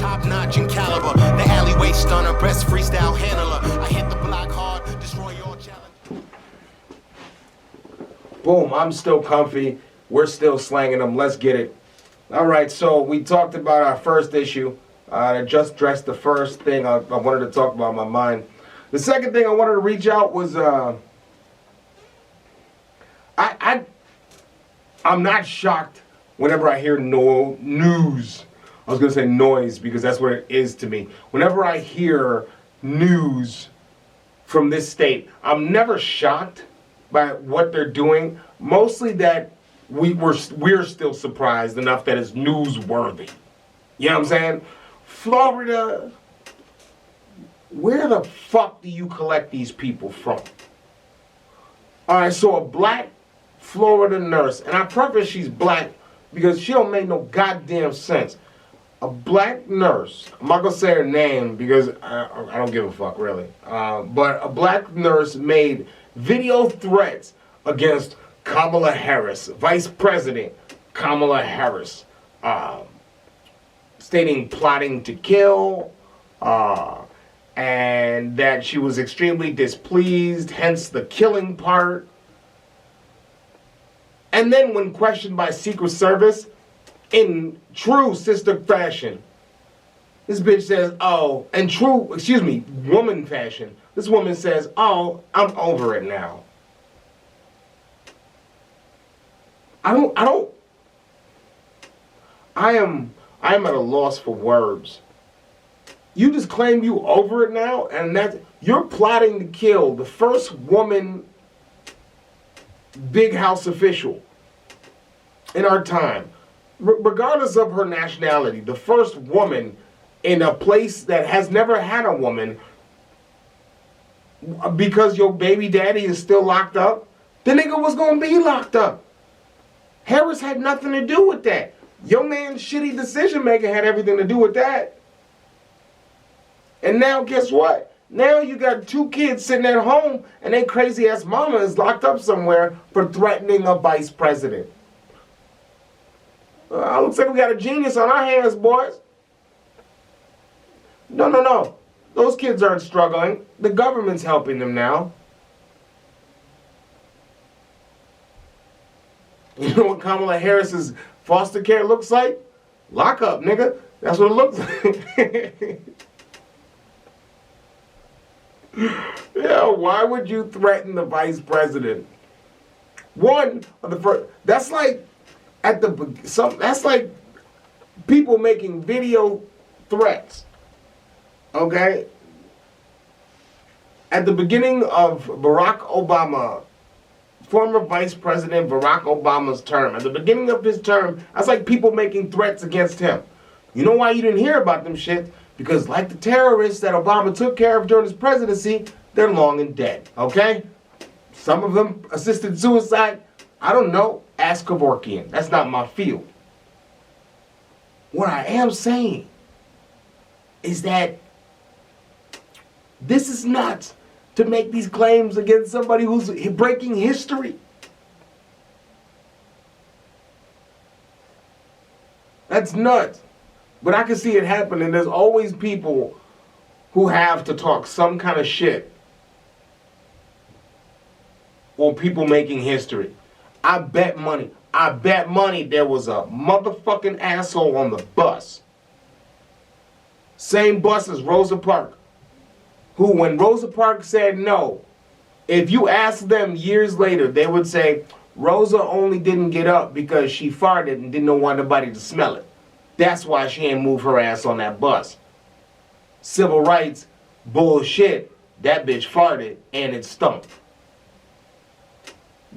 top notch in caliber. The alleyway stunner, best freestyle handler. I hit the block hard, destroy your challenge. Boom, I'm still comfy. We're still slanging them. Let's get it. All right, so we talked about our first issue. I just addressed the first thing I wanted to talk about in my mind. The second thing I wanted to reach out was I'm not shocked whenever I hear news. I was going to say noise because that's what it is to me. Whenever I hear news from this state, I'm never shocked by what they're doing. Mostly that we're still surprised enough that it's newsworthy. You know what I'm saying? Florida, where the fuck do you collect these people from? All right, so a black Florida nurse, and I preface she's black because she don't make no goddamn sense. A black nurse, I'm not going to say her name because I don't give a fuck really, but a black nurse made video threats against Kamala Harris, Vice President Kamala Harris, stating plotting to kill, and that she was extremely displeased, hence the killing part. And then when questioned by Secret Service, in true sister fashion, this bitch says, oh, in true, woman fashion, this woman says, oh, I'm over it now. I am at a loss for words. You just claim you over it now, and you're plotting to kill the first woman big house official in our time, regardless of her nationality, the first woman in a place that has never had a woman, because your baby daddy is still locked up, the nigga was gonna be locked up. Harris had nothing to do with that. Your man's shitty decision making had everything to do with that. And now guess what? Now you got 2 kids sitting at home and they crazy ass mama is locked up somewhere for threatening a vice president. Looks like we got a genius on our hands, boys. No. Those kids aren't struggling. The government's helping them now. You know what Kamala Harris's foster care looks like? Lock up, nigga. That's what it looks like. Yeah, why would you threaten the vice president? One of the first. That's like that's like people making video threats. Okay? At the beginning of Barack Obama, former Vice President Barack Obama's term, at the beginning of his term, that's like people making threats against him. You know why you didn't hear about them shit? Because like the terrorists that Obama took care of during his presidency, they're long and dead, okay? Some of them assisted suicide. I don't know. Ask Kevorkian. That's not my field. What I am saying is that this is nuts to make these claims against somebody who's breaking history. That's nuts. But I can see it happening. There's always people who have to talk some kind of shit on people making history. I bet money there was a motherfucking asshole on the bus. Same bus as Rosa Parks. Who, when Rosa Parks said no, if you ask them years later, they would say, Rosa only didn't get up because she farted and didn't want nobody to smell it. That's why she ain't move her ass on that bus. Civil rights, bullshit. That bitch farted and it stunk.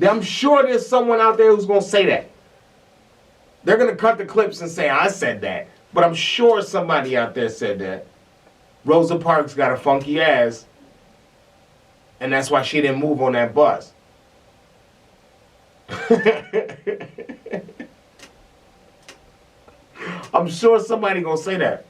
I'm sure there's someone out there who's going to say that. They're going to cut the clips and say, I said that. But I'm sure somebody out there said that. Rosa Parks got a funky ass, and that's why she didn't move on that bus. I'm sure somebody gonna say that.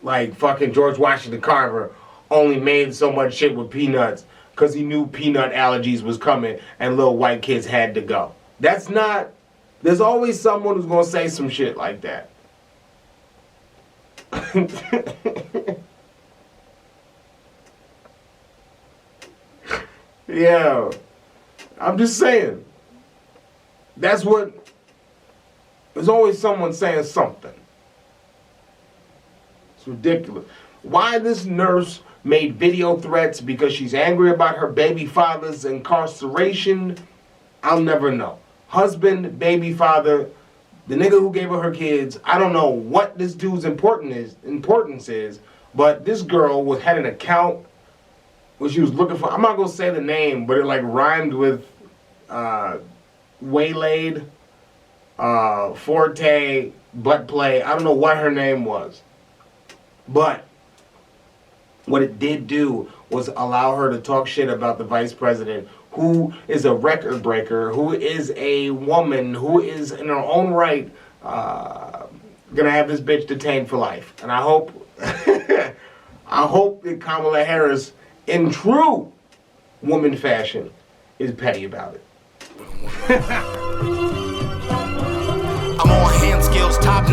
Like fucking George Washington Carver only made so much shit with peanuts because he knew peanut allergies was coming and little white kids had to go. That's not There's always someone who's gonna say some shit like that. Yeah, I'm just saying. That's what. There's always someone saying something. It's ridiculous. Why this nurse made video threats because she's angry about her baby father's incarceration, I'll never know. Husband, baby father, the nigga who gave her kids, I don't know what this dude's importance is, but this girl had an account where she was looking for, I'm not going to say the name, but it like rhymed with waylaid, forte, butt play. I don't know what her name was. But what it did do was allow her to talk shit about the vice president, who is a record breaker, who is a woman, who is in her own right gonna have this bitch detained for life. And I hope, I hope that Kamala Harris, in true woman fashion, is petty about it. I'm on hand skills, top